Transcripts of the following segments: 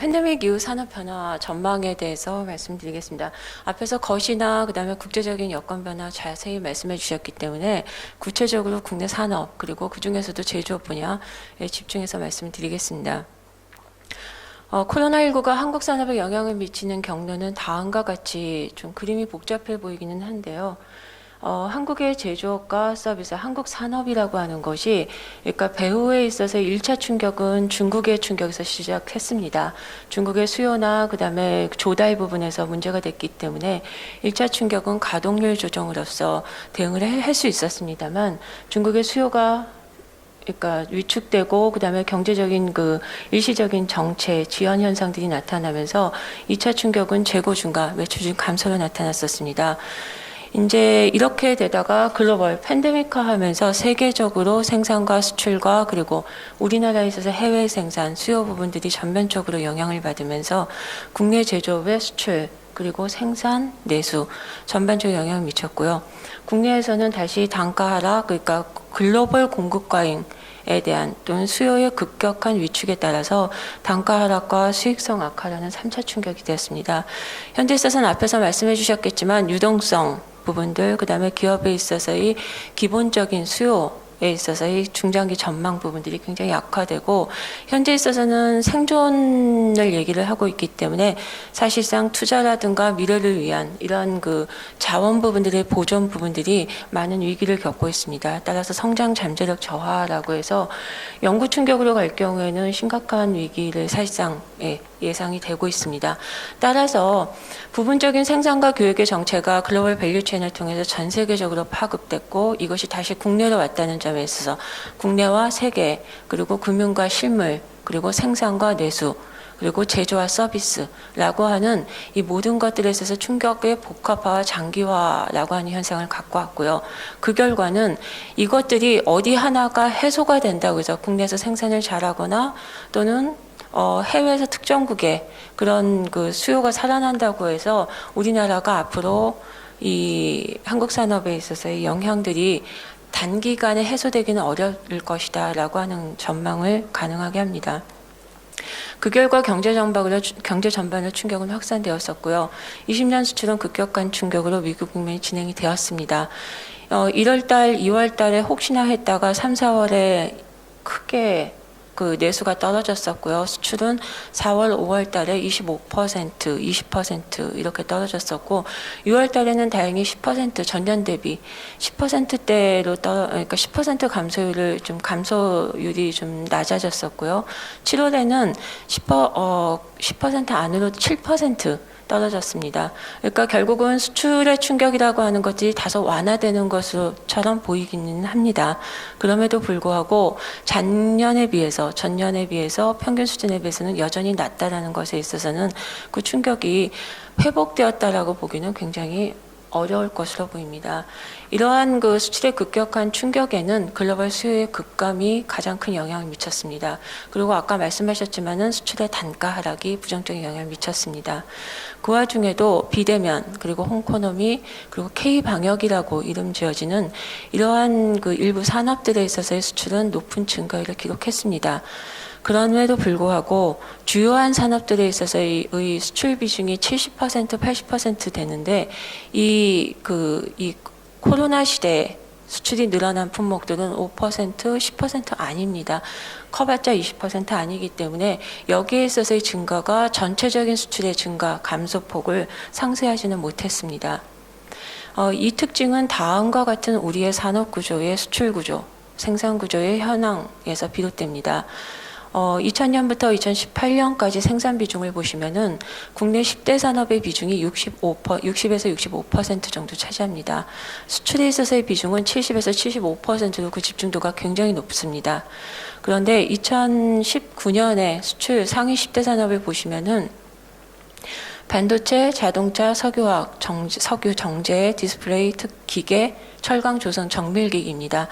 팬데믹 이후 산업 변화 전망에 대해서 말씀드리겠습니다. 앞에서 것이나 그다음에 국제적인 여건 변화 자세히 말씀해 주셨기 때문에 구체적으로 국내 산업 그리고 그중에서도 제조업 분야에 집중해서 말씀드리겠습니다. 코로나19가 한국 산업에 영향을 미치는 경로는 다음과 같이 좀 그림이 복잡해 보이기는 한데요. 한국의 제조업과 서비스, 한국 산업이라고 하는 것이, 그러니까 배후에 있어서 1차 충격은 중국의 충격에서 시작했습니다. 중국의 수요나 그다음에 조달 부분에서 문제가 됐기 때문에 1차 충격은 가동률 조정으로서 대응을 할 수 있었습니다만, 중국의 수요가 그러니까 위축되고 그다음에 경제적인 그 일시적인 정체, 지연 현상들이 나타나면서 2차 충격은 재고 증가, 매출 감소로 나타났었습니다. 이제 이렇게 되다가 글로벌 팬데믹화 하면서 세계적으로 생산과 수출과 그리고 우리나라에 있어서 해외 생산, 수요 부분들이 전면적으로 영향을 받으면서 국내 제조업의 수출, 그리고 생산, 내수 전반적으로 영향을 미쳤고요. 국내에서는 다시 단가 하락, 그러니까 글로벌 공급 과잉에 대한 또는 수요의 급격한 위축에 따라서 단가 하락과 수익성 악화라는 3차 충격이 되었습니다. 현재 있어서는 앞에서 말씀해 주셨겠지만 유동성 부분들, 그 다음에 기업에 있어서의 기본적인 수요에 있어서의 중장기 전망 부분들이 굉장히 약화되고, 현재 있어서는 생존을 얘기를 하고 있기 때문에 사실상 투자라든가 미래를 위한 이러한 그 자원 부분들의 보존 부분들이 많은 위기를 겪고 있습니다. 따라서 성장 잠재력 저하라고 해서 영구 충격으로 갈 경우에는 심각한 위기를 사실상 예상이 되고 있습니다. 따라서 부분적인 생산과 교육의 정체가 글로벌 밸류체인을 통해서 전 세계적으로 파급됐고, 이것이 다시 국내로 왔다는 점에 있어서 국내와 세계, 그리고 금융과 실물, 그리고 생산과 내수, 그리고 제조와 서비스라고 하는 이 모든 것들에 있어서 충격의 복합화와 장기화라고 하는 현상을 갖고 왔고요. 그 결과는 이것들이 어디 하나가 해소가 된다고 해서 국내에서 생산을 잘하거나 또는 해외에서 특정국에 그런 그 수요가 살아난다고 해서 우리나라가 앞으로 이 한국 산업에 있어서의 영향들이 단기간에 해소되기는 어려울 것이다 라고 하는 전망을 가능하게 합니다. 그 결과 경제 전반으로 충격은 확산되었었고요. 20년 수출은 급격한 충격으로 위기 국면이 진행이 되었습니다. 1월달, 2월달에 혹시나 했다가 3, 4월에 크게 그 내수가 떨어졌었고요. 수출은 4월, 5월 달에 25%, 20% 이렇게 떨어졌었고, 6월 달에는 다행히 10% 전년 대비 10%대로 그러니까 10% 감소율이 좀 낮아졌었고요. 7월에는 10% 안으로 7% 떨어졌습니다. 그러니까 결국은 수출의 충격이라고 하는 것이 다소 완화되는 것처럼 보이기는 합니다. 그럼에도 불구하고 전년에 비해서 평균 수준에 비해서는 여전히 낮다라는 것에 있어서는 그 충격이 회복되었다라고 보기는 굉장히 어려울 것으로 보입니다. 이러한 그 수출의 급격한 충격에는 글로벌 수요의 급감이 가장 큰 영향을 미쳤습니다. 그리고 아까 말씀하셨지만은 수출의 단가 하락이 부정적인 영향을 미쳤습니다. 그 와중에도 비대면, 그리고 홍코노미, 그리고 K방역이라고 이름 지어지는 이러한 그 일부 산업들에 있어서의 수출은 높은 증가율을 기록했습니다. 그럼에도 불구하고 주요한 산업들에 있어서의 수출 비중이 70%, 80% 되는데 이 코로나 시대에 수출이 늘어난 품목들은 5%, 10% 아닙니다. 커봤자 20% 아니기 때문에 여기에 있어서의 증가가 전체적인 수출의 증가, 감소폭을 상쇄하지는 못했습니다. 이 특징은 다음과 같은 우리의 산업 구조의 수출 구조, 생산 구조의 현황에서 비롯됩니다. 2000년부터 2018년까지 생산 비중을 보시면은 국내 10대 산업의 비중이 60에서 65% 정도 차지합니다. 수출에 있어서의 비중은 70에서 75%로 그 집중도가 굉장히 높습니다. 그런데 2019년에 수출 상위 10대 산업을 보시면은 반도체, 자동차, 석유화학, 석유 정제, 디스플레이, 기계, 철강, 조선, 정밀기기입니다.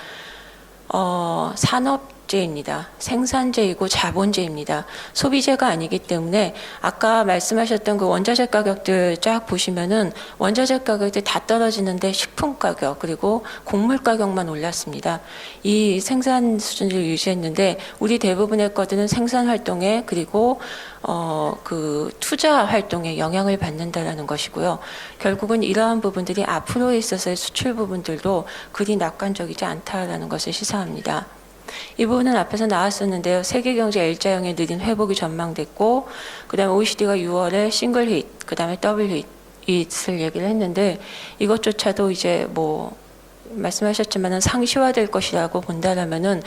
산업 제입니다. 생산제이고 자본제입니다. 소비재가 아니기 때문에 아까 말씀하셨던 그 원자재 가격들 쫙 보시면은 원자재 가격이 다 떨어지는데 식품 가격 그리고 곡물 가격만 올랐습니다. 이 생산 수준을 유지했는데 우리 대부분의 것들은 생산 활동에 그리고 그 투자 활동에 영향을 받는다라는 것이고요. 결국은 이러한 부분들이 앞으로에 있어서의 수출 부분들도 그리 낙관적이지 않다라는 것을 시사합니다. 이 부분은 앞에서 나왔었는데요. 세계 경제 L자형의 느린 회복이 전망됐고, 그 다음에 OECD가 6월에 싱글 히트, 그 다음에 더블 히트를 얘기를 했는데, 이것조차도 이제 뭐, 말씀하셨지만은 상시화될 것이라고 본다라면은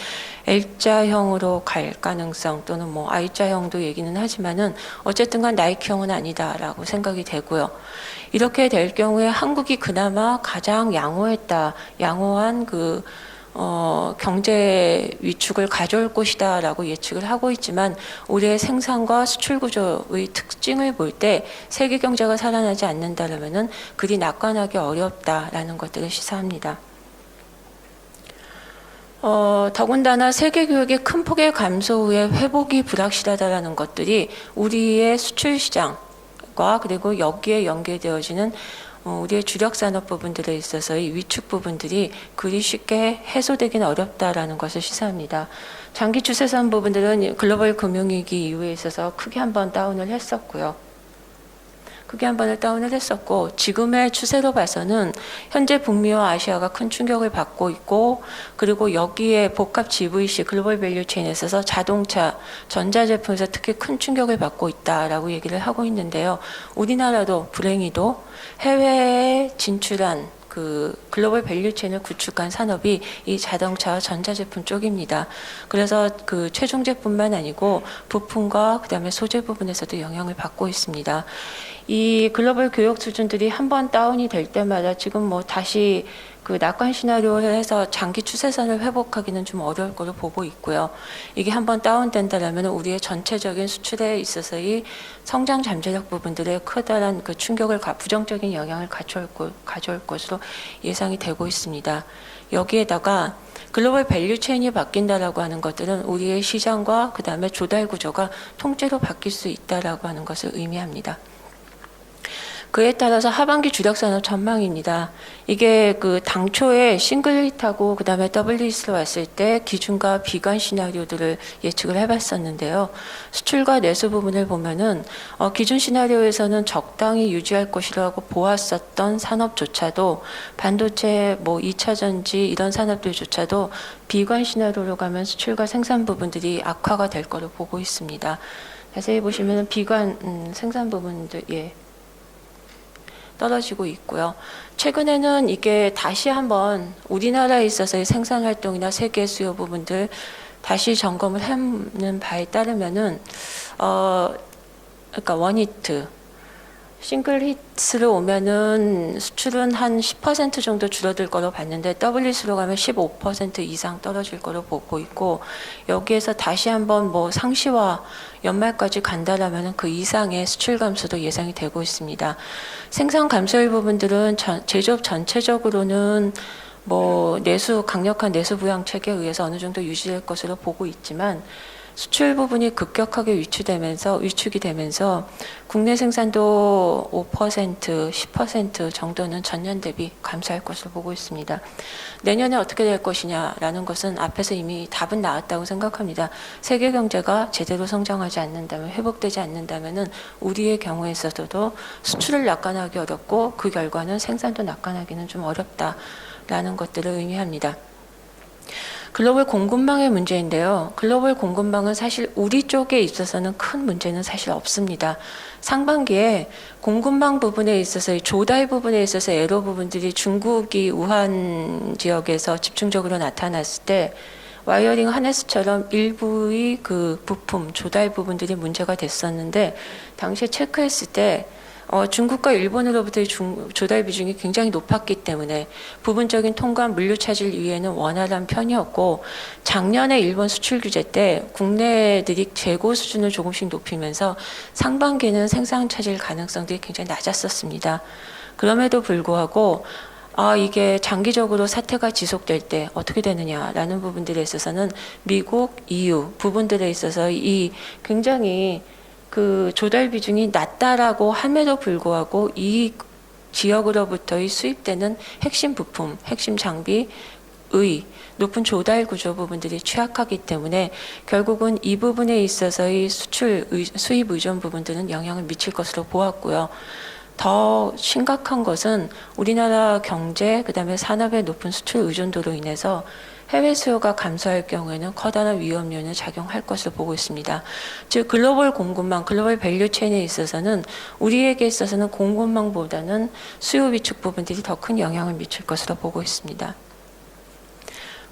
L자형으로 갈 가능성 또는 뭐 I자형도 얘기는 하지만은 어쨌든 간 나이키형은 아니다라고 생각이 되고요. 이렇게 될 경우에 한국이 그나마 가장 양호한 경제 위축을 가져올 것이다라고 예측을 하고 있지만 올해 생산과 수출 구조의 특징을 볼 때 세계 경제가 살아나지 않는다라면은 그리 낙관하기 어렵다라는 것들을 시사합니다. 더군다나 세계 교육의 큰 폭의 감소 후에 회복이 불확실하다라는 것들이 우리의 수출 시장과 그리고 여기에 연계되어지는 우리의 주력 산업 부분들에 있어서의 위축 부분들이 그리 쉽게 해소되기는 어렵다라는 것을 시사합니다. 장기 추세선 부분들은 글로벌 금융위기 이후에 있어서 크게 한번 다운을 했었고 지금의 추세로 봐서는 현재 북미와 아시아가 큰 충격을 받고 있고 그리고 여기에 복합 GVC 글로벌 밸류 체인에 있어서 자동차, 전자제품에서 특히 큰 충격을 받고 있다라고 얘기를 하고 있는데요. 우리나라도 불행히도 해외에 진출한 그 글로벌 밸류 체인을 구축한 산업이 이 자동차와 전자제품 쪽입니다. 그래서 그 최종제뿐만 아니고 부품과 그다음에 소재 부분에서도 영향을 받고 있습니다. 이 글로벌 교육 수준들이 한번 다운이 될 때마다 지금 뭐 다시 그 낙관 시나리오를 해서 장기 추세선을 회복하기는 좀 어려울 거로 보고 있고요. 이게 한번 다운된다면 우리의 전체적인 수출에 있어서의 성장 잠재력 부분들의 커다란 그 충격을 부정적인 영향을 가져올 것으로 예상이 되고 있습니다. 여기에다가 글로벌 밸류 체인이 바뀐다라고 하는 것들은 우리의 시장과 그 다음에 조달 구조가 통째로 바뀔 수 있다라고 하는 것을 의미합니다. 그에 따라서 하반기 주력 산업 전망입니다. 이게 그 당초에 싱글 히트하고 그 다음에 더블 히트로 왔을 때 기준과 비관 시나리오들을 예측을 해봤었는데요. 수출과 내수 부분을 보면은 기준 시나리오에서는 적당히 유지할 것이라고 보았었던 산업조차도 반도체, 뭐 2차 전지 이런 산업들조차도 비관 시나리오로 가면 수출과 생산 부분들이 악화가 될 거로 보고 있습니다. 자세히 보시면은 비관 생산 부분들 떨어지고 있고요. 최근에는 이게 다시 한번 우리나라에 있어서의 생산 활동이나 세계 수요 부분들 다시 점검을 하는 바에 따르면은 그러니까 원히트 싱글 히트로 오면은 수출은 한 10% 정도 줄어들 거로 봤는데 더블 히트로 가면 15% 이상 떨어질 거로 보고 있고 여기에서 다시 한번 뭐 상시와 연말까지 간다라면 그 이상의 수출 감소도 예상이 되고 있습니다. 생산 감소율 부분들은 제조업 전체적으로는 뭐 강력한 내수 부양 체계에 의해서 어느 정도 유지될 것으로 보고 있지만 수출 부분이 급격하게 위축이 되면서 국내 생산도 5%, 10% 정도는 전년 대비 감소할 것으로 보고 있습니다. 내년에 어떻게 될 것이냐라는 것은 앞에서 이미 답은 나왔다고 생각합니다. 세계 경제가 제대로 성장하지 않는다면, 회복되지 않는다면은 우리의 경우에 있어서도 수출을 낙관하기 어렵고 그 결과는 생산도 낙관하기는 좀 어렵다라는 것들을 의미합니다. 글로벌 공급망의 문제인데요. 글로벌 공급망은 사실 우리 쪽에 있어서는 큰 문제는 사실 없습니다. 상반기에 공급망 부분에 있어서 조달 부분에 있어서 애로 부분들이 중국이 우한 지역에서 집중적으로 나타났을 때 와이어링 하네스처럼 일부의 그 부품 조달 부분들이 문제가 됐었는데 당시에 체크했을 때 중국과 일본으로부터의 조달 비중이 굉장히 높았기 때문에 부분적인 통관 물류 차질 이외에는 원활한 편이었고 작년에 일본 수출 규제 때 국내들이 재고 수준을 조금씩 높이면서 상반기에는 생산 차질 가능성들이 굉장히 낮았었습니다. 그럼에도 불구하고 이게 장기적으로 사태가 지속될 때 어떻게 되느냐라는 부분들에 있어서는 미국, EU 부분들에 있어서 이 굉장히 그 조달 비중이 낮다라고 함에도 불구하고 이 지역으로부터의 수입되는 핵심 부품, 핵심 장비의 높은 조달 구조 부분들이 취약하기 때문에 결국은 이 부분에 있어서의 수입 의존 부분들은 영향을 미칠 것으로 보았고요. 더 심각한 것은 우리나라 경제, 그다음에 산업의 높은 수출 의존도로 인해서 해외 수요가 감소할 경우에는 커다란 위험 요인을 작용할 것으로 보고 있습니다. 즉 글로벌 공급망, 글로벌 밸류 체인에 있어서는 우리에게 있어서는 공급망보다는 수요 위축 부분들이 더 큰 영향을 미칠 것으로 보고 있습니다.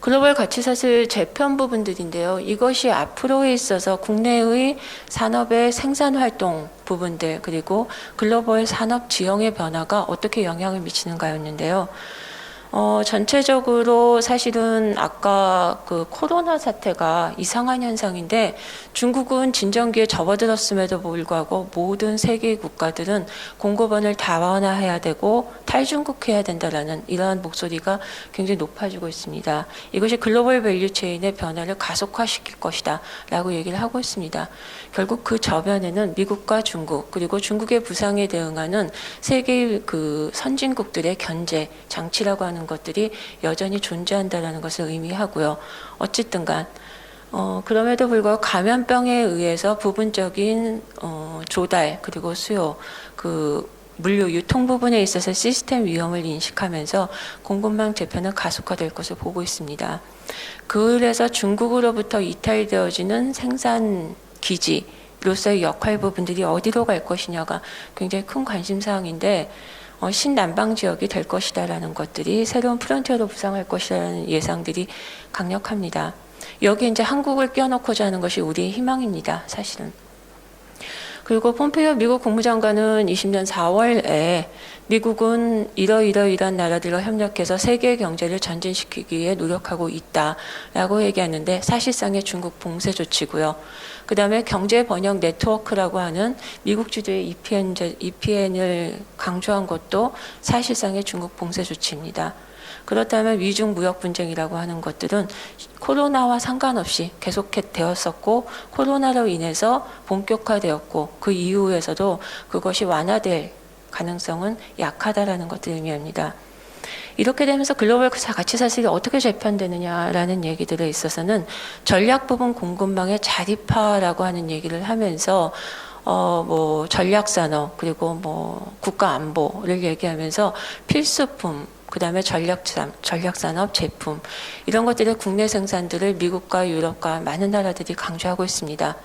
글로벌 가치사슬 재편 부분들인데요. 이것이 앞으로에 있어서 국내의 산업의 생산활동 부분들 그리고 글로벌 산업 지형의 변화가 어떻게 영향을 미치는가였는데요. 전체적으로 사실은 아까 그 코로나 사태가 이상한 현상인데 중국은 진정기에 접어들었음에도 불구하고 모든 세계 국가들은 공급원을 다원화해야 되고 탈중국해야 된다라는 이러한 목소리가 굉장히 높아지고 있습니다. 이것이 글로벌 밸류 체인의 변화를 가속화시킬 것이다 라고 얘기를 하고 있습니다. 결국 그 저변에는 미국과 중국 그리고 중국의 부상에 대응하는 세계 그 선진국들의 견제 장치라고 하는 것들이 여전히 존재한다라는 것을 의미하고요. 어쨌든 간 그럼에도 불구하고 감염병에 의해서 부분적인 조달 그리고 수요 그 물류 유통 부분에 있어서 시스템 위험을 인식하면서 공급망 재편은 가속화될 것을 보고 있습니다. 그래서 중국으로부터 이탈되어지는 생산 기지로서의 역할 부분들이 어디로 갈 것이냐가 굉장히 큰 관심사항인데 신남방 지역이 될 것이다라는 것들이 새로운 프론티어로 부상할 것이라는 예상들이 강력합니다. 여기 이제 한국을 껴넣고자 하는 것이 우리의 희망입니다. 사실은. 그리고 폼페이오 미국 국무장관은 20년 4월에 미국은 이러이러이러한 나라들과 협력해서 세계 경제를 전진시키기 위해 노력하고 있다라고 얘기하는데 사실상의 중국 봉쇄 조치고요. 그 다음에 경제 번역 네트워크라고 하는 미국 주도의 EPN을 강조한 것도 사실상의 중국 봉쇄 조치입니다. 그렇다면 위중 무역 분쟁이라고 하는 것들은 코로나와 상관없이 계속되었었고 코로나로 인해서 본격화되었고 그 이후에서도 그것이 완화될 가능성은 약하다라는 것을 의미합니다. 이렇게 되면서 글로벌 가치사슬이 어떻게 재편되느냐라는 얘기들에 있어서는 전략 부분 공급망의 자립화라고 하는 얘기를 하면서 뭐 전략산업 그리고 뭐 국가안보를 얘기하면서 필수품 그 다음에 전략산업 제품 이런 것들의 국내 생산들을 미국과 유럽과 많은 나라들이 강조하고 있습니다.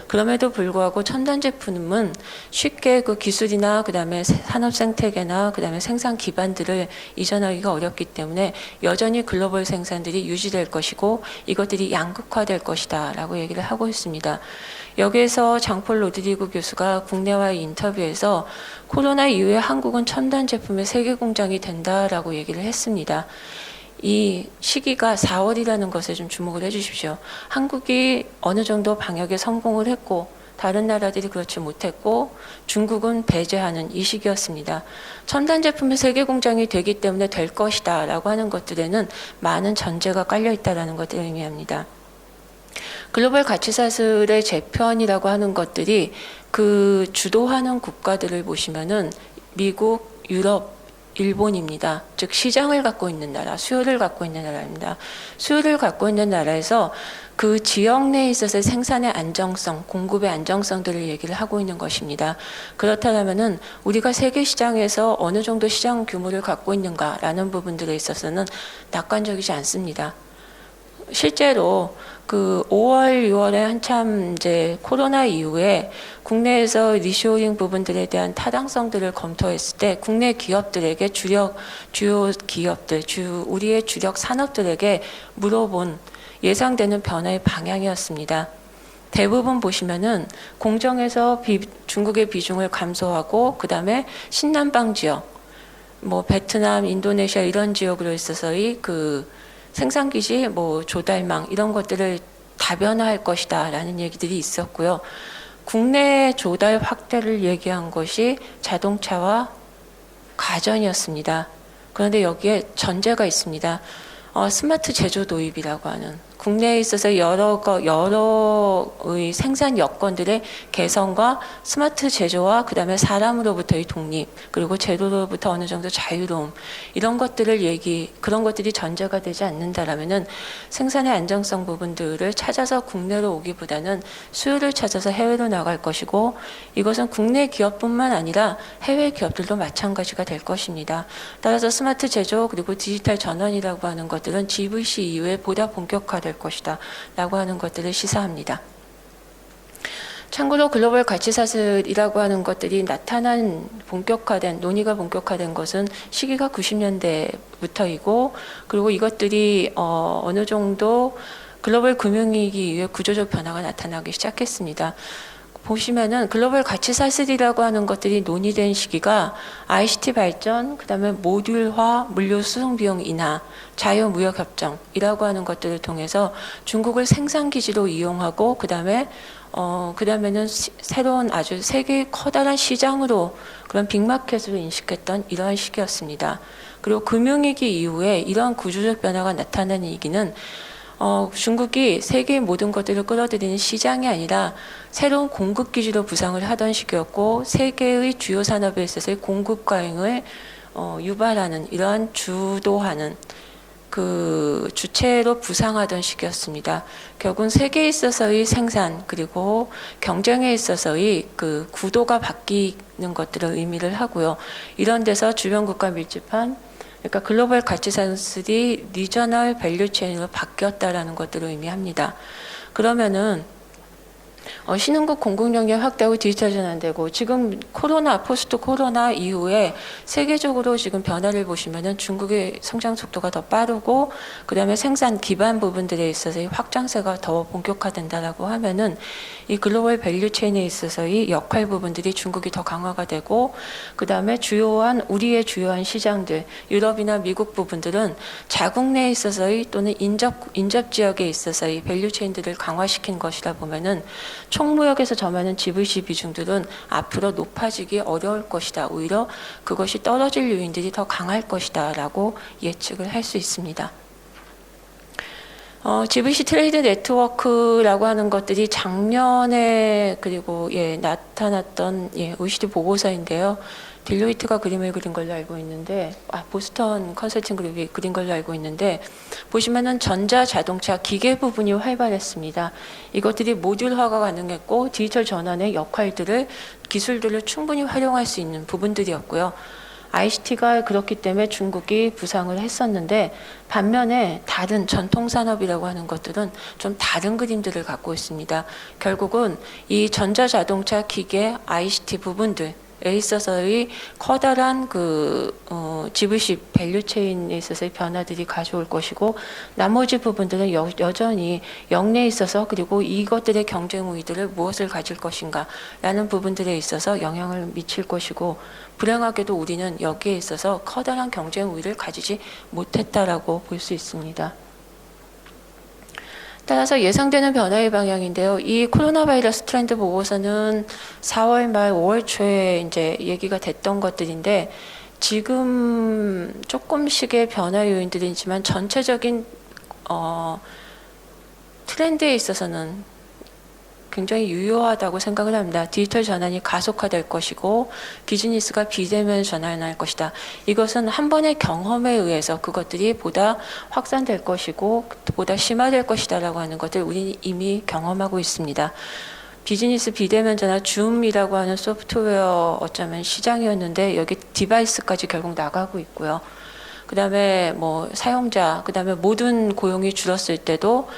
그럼에도 불구하고 첨단 제품은 쉽게 그 기술이나 그 다음에 산업 생태계나 그 다음에 생산 기반들을 이전하기가 어렵기 때문에 여전히 글로벌 생산들이 유지될 것이고 이것들이 양극화될 것이다 라고 얘기를 하고 있습니다. 여기에서 장폴 로드리고 교수가 국내와의 인터뷰에서 코로나 이후에 한국은 첨단 제품의 세계 공장이 된다라고 얘기를 했습니다. 이 시기가 4월이라는 것에 좀 주목을 해주십시오. 한국이 어느 정도 방역에 성공을 했고 다른 나라들이 그렇지 못했고 중국은 배제하는 이 시기였습니다. 첨단 제품의 세계 공장이 되기 때문에 될 것이다 라고 하는 것들에는 많은 전제가 깔려 있다는 것을 의미합니다. 글로벌 가치사슬의 재편이라고 하는 것들이 그 주도하는 국가들을 보시면은 미국, 유럽, 일본입니다. 즉 시장을 갖고 있는 나라, 수요를 갖고 있는 나라입니다. 수요를 갖고 있는 나라에서 그 지역 내에 있어서의 생산의 안정성, 공급의 안정성들을 얘기를 하고 있는 것입니다. 그렇다면은 우리가 세계 시장에서 어느 정도 시장 규모를 갖고 있는가라는 부분들에 있어서는 낙관적이지 않습니다. 실제로 그 5월, 6월에 한참 이제 코로나 이후에 국내에서 리쇼링 부분들에 대한 타당성들을 검토했을 때 국내 기업들에게 주요 기업들, 우리의 주력 산업들에게 물어본 예상되는 변화의 방향이었습니다. 대부분 보시면은 공정에서 중국의 비중을 감소하고 그 다음에 신남방 지역, 뭐 베트남, 인도네시아 이런 지역으로 있어서의 그 생산기지, 뭐 조달망 이런 것들을 다변화할 것이다 라는 얘기들이 있었고요. 국내 조달 확대를 얘기한 것이 자동차와 가전이었습니다. 그런데 여기에 전제가 있습니다. 스마트 제조 도입이라고 하는 국내에 있어서 여러의 생산 여건들의 개선과 스마트 제조와 그다음에 사람으로부터의 독립 그리고 제도로부터 어느 정도 자유로움 이런 것들을 그런 것들이 전제가 되지 않는다라면은 생산의 안정성 부분들을 찾아서 국내로 오기보다는 수요를 찾아서 해외로 나갈 것이고 이것은 국내 기업뿐만 아니라 해외 기업들도 마찬가지가 될 것입니다. 따라서 스마트 제조 그리고 디지털 전환이라고 하는 것들은 GVC 이후에 보다 본격화될 것이다 라고 하는 것들을 시사합니다. 참고로 글로벌 가치사슬이라고 하는 것들이 논의가 본격화된 것은 시기가 90년대부터이고 그리고 이것들이 어느 정도 글로벌 금융위기 이후에 구조적 변화가 나타나기 시작했습니다. 보시면은 글로벌 가치사슬이라고 하는 것들이 논의된 시기가 ICT 발전, 그 다음에 모듈화, 물류 수송 비용 인하, 자유무역협정이라고 하는 것들을 통해서 중국을 생산기지로 이용하고 그 다음에는 새로운 아주 세계의 커다란 시장으로 그런 빅마켓으로 인식했던 이러한 시기였습니다. 그리고 금융위기 이후에 이러한 구조적 변화가 나타나는 얘기는 중국이 세계의 모든 것들을 끌어들이는 시장이 아니라 새로운 공급 기지로 부상을 하던 시기였고 세계의 주요 산업에 있어서의 공급 과잉을 유발하는 이러한 주도하는 그 주체로 부상하던 시기였습니다. 결국은 세계에 있어서의 생산 그리고 경쟁에 있어서의 그 구도가 바뀌는 것들을 의미를 하고요. 이런 데서 주변 국가 밀집한 그러니까 글로벌 가치사슬이 리저널 밸류 체인으로 바뀌었다라는 것들을 의미합니다. 그러면은 신흥국 공급 영역 확대하고 디지털 전환되고 지금 포스트 코로나 이후에 세계적으로 지금 변화를 보시면은 중국의 성장 속도가 더 빠르고 그다음에 생산 기반 부분들에 있어서의 확장세가 더 본격화된다라고 하면은 이 글로벌 밸류 체인에 있어서의 역할 부분들이 중국이 더 강화가 되고 그다음에 우리의 주요한 시장들 유럽이나 미국 부분들은 자국 내에 있어서의 또는 인접 지역에 있어서의 밸류 체인들을 강화시킨 것이라 보면은 총무역에서 점하는 GVC 비중들은 앞으로 높아지기 어려울 것이다. 오히려 그것이 떨어질 요인들이 더 강할 것이다 라고 예측을 할 수 있습니다. GVC 트레이드 네트워크라고 하는 것들이 작년에 그리고 나타났던 OECD 보고서인데요. 딜로이트가 그림을 그린 걸로 알고 있는데 보스턴 컨설팅 그룹이 그린 걸로 알고 있는데 보시면은 전자, 자동차, 기계 부분이 활발했습니다. 이것들이 모듈화가 가능했고 디지털 전환의 기술들을 충분히 활용할 수 있는 부분들이었고요. ICT가 그렇기 때문에 중국이 부상을 했었는데 반면에 다른 전통산업이라고 하는 것들은 좀 다른 그림들을 갖고 있습니다. 결국은 이 전자자동차, 기계, ICT 부분들 에 있어서의 커다란 GVC 밸류 체인에 있어서의 변화들이 가져올 것이고 나머지 부분들은 여전히 역내에 있어서 그리고 이것들의 경쟁 우위들을 무엇을 가질 것인가 라는 부분들에 있어서 영향을 미칠 것이고 불행하게도 우리는 여기에 있어서 커다란 경쟁 우위를 가지지 못했다라고 볼 수 있습니다. 따라서 예상되는 변화의 방향인데요. 이 코로나 바이러스 트렌드 보고서는 4월 말 5월 초에 이제 얘기가 됐던 것들인데 지금 조금씩의 변화 요인들이지만 전체적인 트렌드에 있어서는 굉장히 유효하다고 생각을 합니다. 디지털 전환이 가속화될 것이고 비즈니스가 비대면 전환할 것이다. 이것은 한 번의 경험에 의해서 그것들이 보다 확산될 것이고 보다 심화될 것이다 라고 하는 것들 우리는 이미 경험하고 있습니다. 비즈니스 비대면 전환 줌이라고 하는 소프트웨어 어쩌면 시장이었는데 여기 디바이스까지 결국 나가고 있고요. 그 다음에 사용자, 그 다음에 모든 고용이 줄었을 때도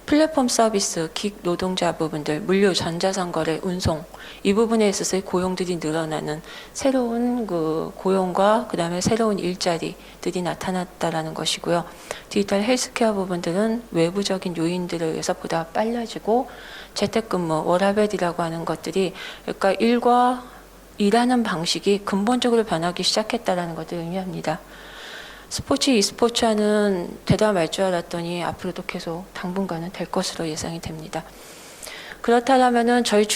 플랫폼 서비스, 긱 노동자 부분들, 물류, 전자상거래, 운송 이 부분에 있어서의 고용들이 늘어나는 새로운 고용과 그 다음에 새로운 일자리들이 나타났다라는 것이고요. 디지털 헬스케어 부분들은 외부적인 요인들에 의해서 보다 빨라지고 재택근무, 워라밸이라고 하는 것들이 그러니까 일하는 방식이 근본적으로 변하기 시작했다라는 것을 의미합니다. 스포츠, e스포츠와는 되다 말 줄 알았더니 앞으로도 계속 당분간은 될 것으로 예상이 됩니다. 그렇다면은 저희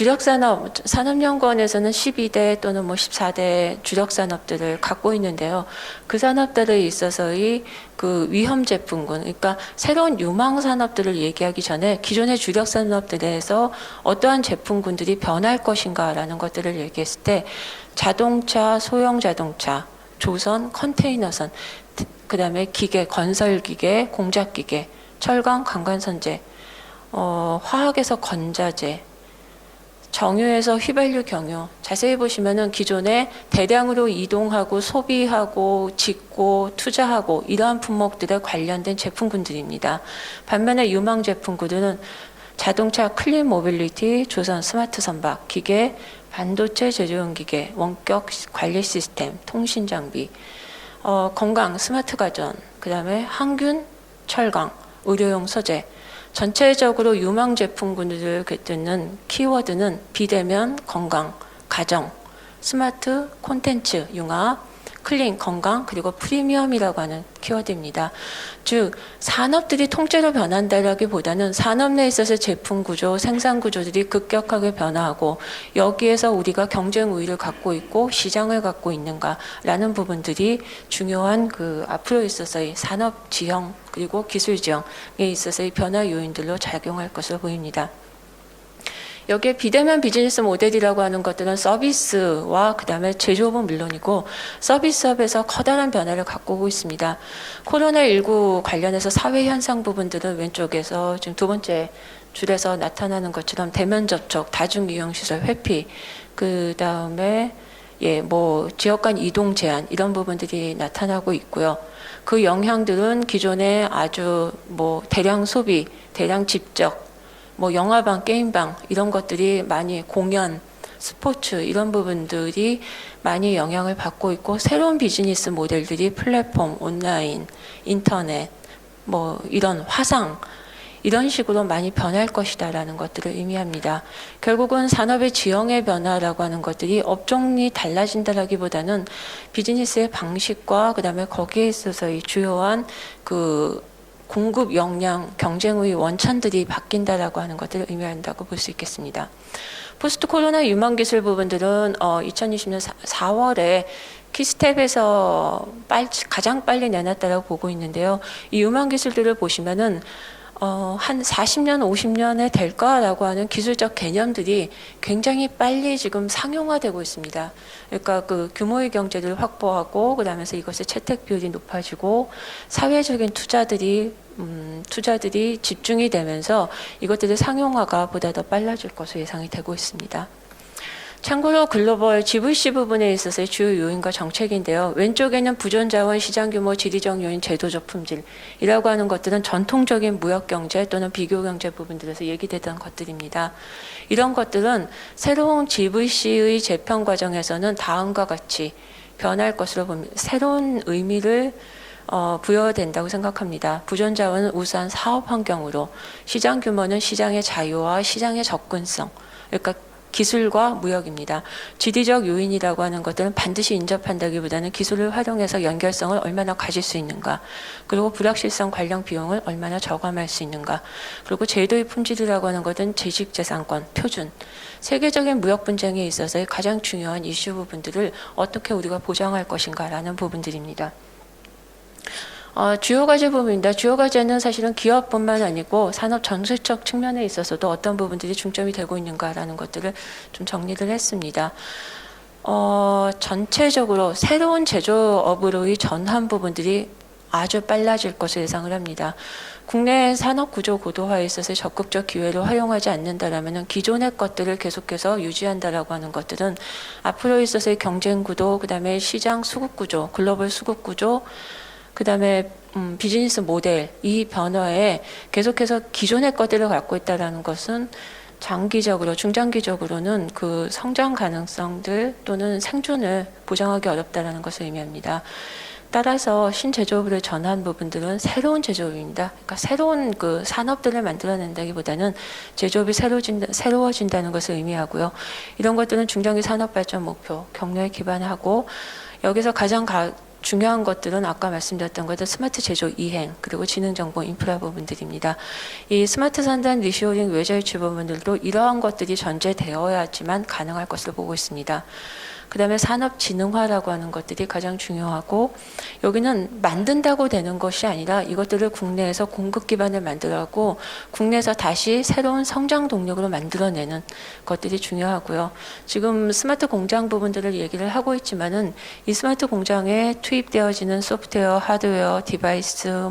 산업연구원에서는 12대 또는 뭐 14대 주력 산업들을 갖고 있는데요. 그 산업들에 있어서의 그 위험 제품군, 그러니까 새로운 유망 산업들을 얘기하기 전에 기존의 주력 산업들에서 어떠한 제품군들이 변할 것인가라는 것들을 얘기했을 때 자동차, 소형 자동차, 조선, 컨테이너선, 그다음에 기계, 건설기계, 공작기계, 철강, 강간선제, 화학에서 건자재, 정유에서 휘발유 경유. 자세히 보시면은 기존에 대량으로 이동하고 소비하고 짓고 투자하고 이러한 품목들에 관련된 제품군들입니다. 반면에 유망 제품군들은 자동차 클린 모빌리티, 조선 스마트 선박, 기계, 반도체 제조용 기계, 원격 관리 시스템, 통신 장비, 건강 스마트 가전, 그다음에 항균, 철강, 의료용 소재. 전체적으로 유망 제품군들을 듣는 키워드는 비대면, 건강, 가정, 스마트, 콘텐츠, 융합, 클린, 건강, 그리고 프리미엄이라고 하는 키워드입니다. 즉 산업들이 통째로 변한다라기보다는 산업 내에 있어서 제품 구조, 생산 구조들이 급격하게 변화하고 여기에서 우리가 경쟁 우위를 갖고 있고 시장을 갖고 있는가라는 부분들이 중요한 그 앞으로 있어서의 산업 지형 그리고 기술 지형에 있어서의 변화 요인들로 작용할 것으로 보입니다. 여기에 비대면 비즈니스 모델이라고 하는 것들은 서비스와 그다음에 제조업은 물론이고 서비스업에서 커다란 변화를 갖고 오고 있습니다. 코로나19 관련해서 사회 현상 부분들은 왼쪽에서 지금 두 번째 줄에서 나타나는 것처럼 대면 접촉, 다중 이용 시설 회피, 그다음에 뭐 지역 간 이동 제한 이런 부분들이 나타나고 있고요. 그 영향들은 기존에 아주 뭐 대량 소비, 대량 집적, 뭐 영화방, 게임방 이런 것들이 많이 공연, 스포츠 이런 부분들이 많이 영향을 받고 있고 새로운 비즈니스 모델들이 플랫폼, 온라인, 인터넷, 뭐 이런 화상 이런 식으로 많이 변할 것이다라는 것들을 의미합니다. 결국은 산업의 지형의 변화라고 하는 것들이 업종이 달라진다라기보다는 비즈니스의 방식과 그다음에 거기에 있어서의 주요한 그 공급 역량, 경쟁의 원천들이 바뀐다라고 하는 것들을 의미한다고 볼 수 있겠습니다. 포스트 코로나 유망 기술 부분들은 2020년 4월에 키스텝에서 가장 빨리 내놨다라고 보고 있는데요. 이 유망 기술들을 보시면은 한 40년, 50년에 될까라고 하는 기술적 개념들이 굉장히 빨리 지금 상용화되고 있습니다. 그러니까 그 규모의 경제를 확보하고 그다음에서 이것의 채택 비율이 높아지고 사회적인 투자들이 집중이 되면서 이것들의 상용화가 보다 더 빨라질 것으로 예상이 되고 있습니다. 참고로 글로벌 GVC 부분에 있어서의 주요 요인과 정책인데요. 왼쪽에는 부존자원, 시장규모, 지리적 요인, 제도적 품질이라고 하는 것들은 전통적인 무역경제 또는 비교경제 부분들에서 얘기되던 것들입니다. 이런 것들은 새로운 GVC의 재편 과정에서는 다음과 같이 변할 것으로 봅니다. 새로운 의미를 부여된다고 생각합니다. 부존자원은 우수한 사업 환경으로, 시장 규모는 시장의 자유와 시장의 접근성, 그러니까 기술과 무역입니다. 지리적 요인이라고 하는 것들은 반드시 인접한다기보다는 기술을 활용해서 연결성을 얼마나 가질 수 있는가, 그리고 불확실성 관련 비용을 얼마나 저감할 수 있는가, 그리고 제도의 품질이라고 하는 것은 지식재산권, 표준, 세계적인 무역 분쟁에 있어서의 가장 중요한 이슈 부분들을 어떻게 우리가 보장할 것인가라는 부분들입니다. 주요 과제 부분입니다. 주요 과제는 사실은 기업뿐만 아니고 산업 정책적 측면에 있어서도 어떤 부분들이 중점이 되고 있는가라는 것들을 좀 정리를 했습니다. 전체적으로 새로운 제조업으로의 전환 부분들이 아주 빨라질 것을 예상을 합니다. 국내 산업 구조 고도화에 있어서 적극적 기회를 활용하지 않는다라면 기존의 것들을 계속해서 유지한다라고 하는 것들은 앞으로 있어서의 경쟁 구도, 그다음에 시장 수급 구조, 글로벌 수급 구조, 그다음에 비즈니스 모델 이 변화에 계속해서 기존의 것들을 갖고 있다라는 것은 장기적으로 중장기적으로는 그 성장 가능성들 또는 생존을 보장하기 어렵다라는 것을 의미합니다. 따라서 신제조업으로 전환 부분들은 새로운 제조업입니다. 그러니까 새로운 그 산업들을 만들어낸다기보다는 제조업이 새로워진다는 것을 의미하고요. 이런 것들은 중장기 산업 발전 목표, 경로에 기반하고 여기서 가장 중요한 것들은 아까 말씀드렸던 것들 스마트 제조 이행 그리고 지능정보 인프라 부분들입니다. 이 스마트 산단 리쇼링 외자유치 부분들도 이러한 것들이 전제되어야지만 가능할 것으로 보고 있습니다. 그 다음에 산업진흥화라고 하는 것들이 가장 중요하고 여기는 만든다고 되는 것이 아니라 이것들을 국내에서 공급 기반을 만들어가고 국내에서 다시 새로운 성장 동력으로 만들어내는 것들이 중요하고요. 지금 스마트 공장 부분들을 얘기를 하고 있지만은 이 스마트 공장에 투입되어지는 소프트웨어, 하드웨어, 디바이스,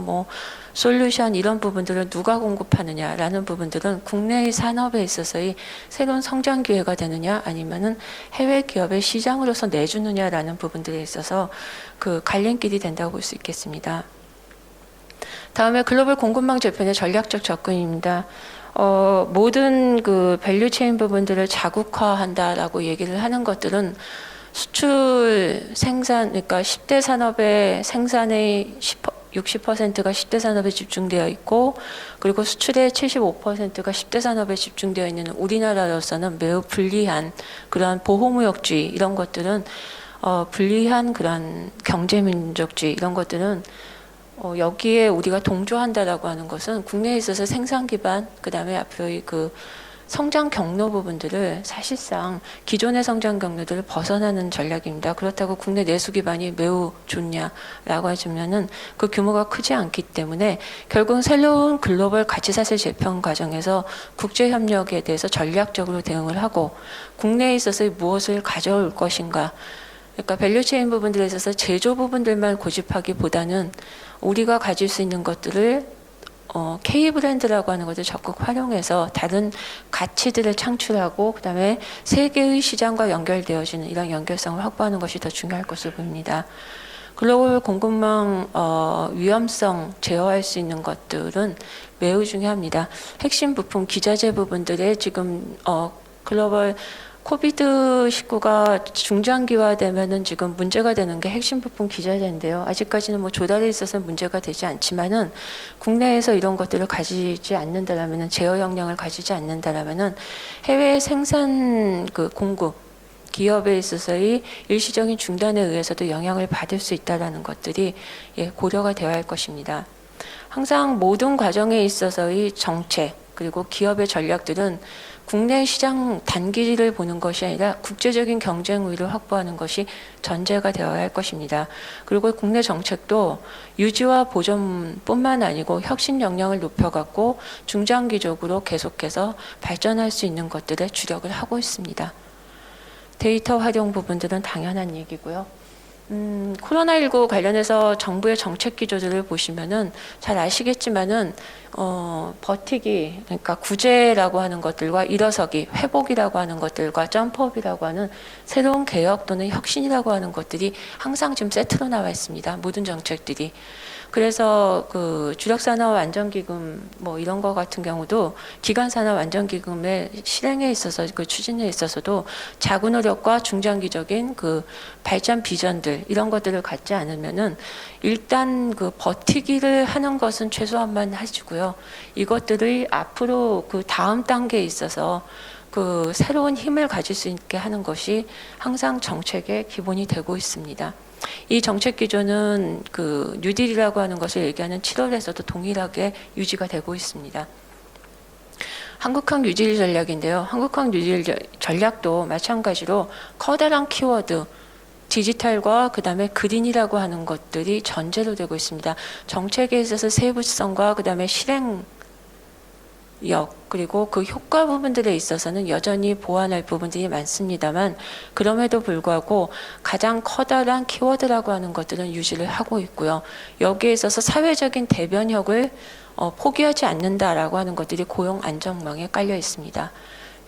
솔루션 이런 부분들을 누가 공급하느냐라는 부분들은 국내의 산업에 있어서의 새로운 성장 기회가 되느냐 아니면은 해외 기업의 시장으로서 내주느냐라는 부분들에 있어서 그 갈림길이 된다고 볼 수 있겠습니다. 다음에 글로벌 공급망 재편의 전략적 접근입니다. 모든 그 밸류 체인 부분들을 자국화한다라고 얘기를 하는 것들은 수출 생산, 그러니까 10대 산업의 생산의 60%가 10대 산업에 집중되어 있고 그리고 수출의 75%가 10대 산업에 집중되어 있는 우리나라로서는 매우 불리한 그러한 보호무역주의 이런 것들은 불리한 그런 경제민족주의 이런 것들은 여기에 우리가 동조한다라고 하는 것은 국내에 있어서 생산 기반 그다음에 앞으로의 그 성장 경로 부분들을 사실상 기존의 성장 경로들을 벗어나는 전략입니다. 그렇다고 국내 내수 기반이 매우 좋냐라고 하시면은 그 규모가 크지 않기 때문에 결국 새로운 글로벌 가치사슬 재편 과정에서 국제 협력에 대해서 전략적으로 대응을 하고 국내에 있어서 무엇을 가져올 것인가. 그러니까 밸류체인 부분들에 있어서 제조 부분들만 고집하기보다는 우리가 가질 수 있는 것들을 K 브랜드라고 하는 것을 적극 활용해서 다른 가치들을 창출하고 그다음에 세계의 시장과 연결되어지는 이런 연결성을 확보하는 것이 더 중요할 것으로 보입니다. 글로벌 공급망 위험성 제어할 수 있는 것들은 매우 중요합니다. 핵심 부품 기자재 부분들에 지금 글로벌 코비드19가 중장기화되면은 지금 문제가 되는 게 핵심 부품 기자재인데요. 아직까지는 조달에 있어서 문제가 되지 않지만은 국내에서 이런 것들을 가지지 않는다라면은 제어 역량을 가지지 않는다라면은 해외 생산 그 공급 기업에 있어서의 일시적인 중단에 의해서도 영향을 받을 수 있다라는 것들이 고려가 되어야 할 것입니다. 항상 모든 과정에 있어서의 정책 그리고 기업의 전략들은 국내 시장 단기를 보는 것이 아니라 국제적인 경쟁 우위를 확보하는 것이 전제가 되어야 할 것입니다. 그리고 국내 정책도 유지와 보존뿐만 아니고 혁신 역량을 높여갖고 중장기적으로 계속해서 발전할 수 있는 것들에 주력을 하고 있습니다. 데이터 활용 부분들은 당연한 얘기고요. 코로나19 관련해서 정부의 정책 기조들을 보시면은 잘 아시겠지만은 버티기 그러니까 구제라고 하는 것들과 일어서기 회복이라고 하는 것들과 점프업이라고 하는 새로운 개혁 또는 혁신이라고 하는 것들이 항상 지금 세트로 나와 있습니다. 모든 정책들이. 그래서 그 주력산업 안정기금 이런 거 같은 경우도 기간산업 안정기금의 실행에 있어서 그 추진에 있어서도 자구 노력과 중장기적인 그 발전 비전들 이런 것들을 갖지 않으면은 일단 그 버티기를 하는 것은 최소한만 해주고요. 이것들을 앞으로 그 다음 단계에 있어서 그 새로운 힘을 가질 수 있게 하는 것이 항상 정책의 기본이 되고 있습니다. 이 정책 기조는 그 뉴딜이라고 하는 것을 얘기하는 7월에서도 동일하게 유지가 되고 있습니다. 한국형 뉴딜 전략인데요. 한국형 뉴딜 전략도 마찬가지로 커다란 키워드 디지털과 그 다음에 그린이라고 하는 것들이 전제로 되고 있습니다. 정책에 있어서 세부성과 그 다음에 실행력 그리고 그 효과 부분들에 있어서는 여전히 보완할 부분들이 많습니다만 그럼에도 불구하고 가장 커다란 키워드라고 하는 것들은 유지를 하고 있고요. 여기에 있어서 사회적인 대변혁을 포기하지 않는다라고 하는 것들이 고용 안정망에 깔려 있습니다.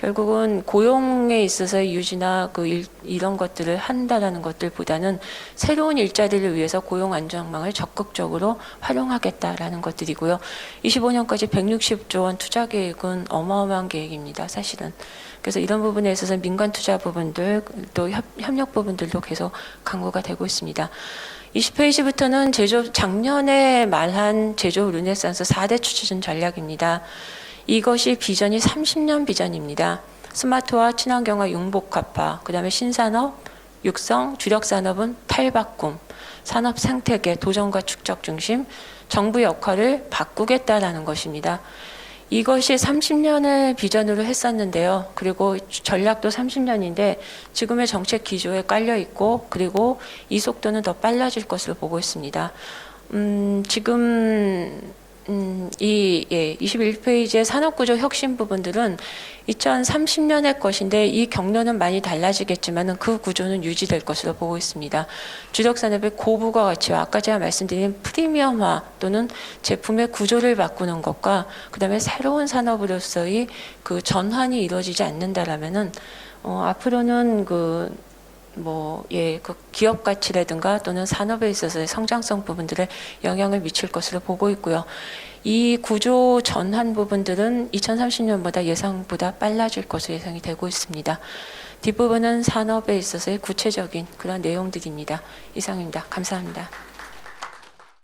결국은 고용에 있어서의 유지나 이런 것들을 한다라는 것들보다는 새로운 일자리를 위해서 고용 안정망을 적극적으로 활용하겠다라는 것들이고요. 25년까지 160조 원 투자 계획은 어마어마한 계획입니다. 사실은. 그래서 이런 부분에 있어서 민간 투자 부분들 또 협력 부분들도 계속 강구가 되고 있습니다. 20페이지부터는 작년에 말한 제조 르네상스 4대 추진 전략입니다. 이것이 비전이 30년 비전입니다. 스마트화, 친환경화, 융복합화, 그 다음에 신산업, 육성, 주력 산업은 탈바꿈, 산업 생태계, 도전과 축적 중심, 정부 역할을 바꾸겠다라는 것입니다. 이것이 30년을 비전으로 했었는데요. 그리고 전략도 30년인데 지금의 정책 기조에 깔려 있고 그리고 이 속도는 더 빨라질 것으로 보고 있습니다. 지금 21페이지의 산업구조 혁신 부분들은 2030년의 것인데 이 경로는 많이 달라지겠지만 그 구조는 유지될 것으로 보고 있습니다. 주력 산업의 고부가 가치와 아까 제가 말씀드린 프리미엄화 또는 제품의 구조를 바꾸는 것과 그 다음에 새로운 산업으로서의 그 전환이 이루어지지 않는다라면은 앞으로는 그 기업 가치라든가 또는 산업에 있어서의 성장성 부분들에 영향을 미칠 것으로 보고 있고요. 이 구조 전환 부분들은 2030년보다 예상보다 빨라질 것으로 예상이 되고 있습니다. 뒷부분은 산업에 있어서의 구체적인 그런 내용들입니다. 이상입니다. 감사합니다.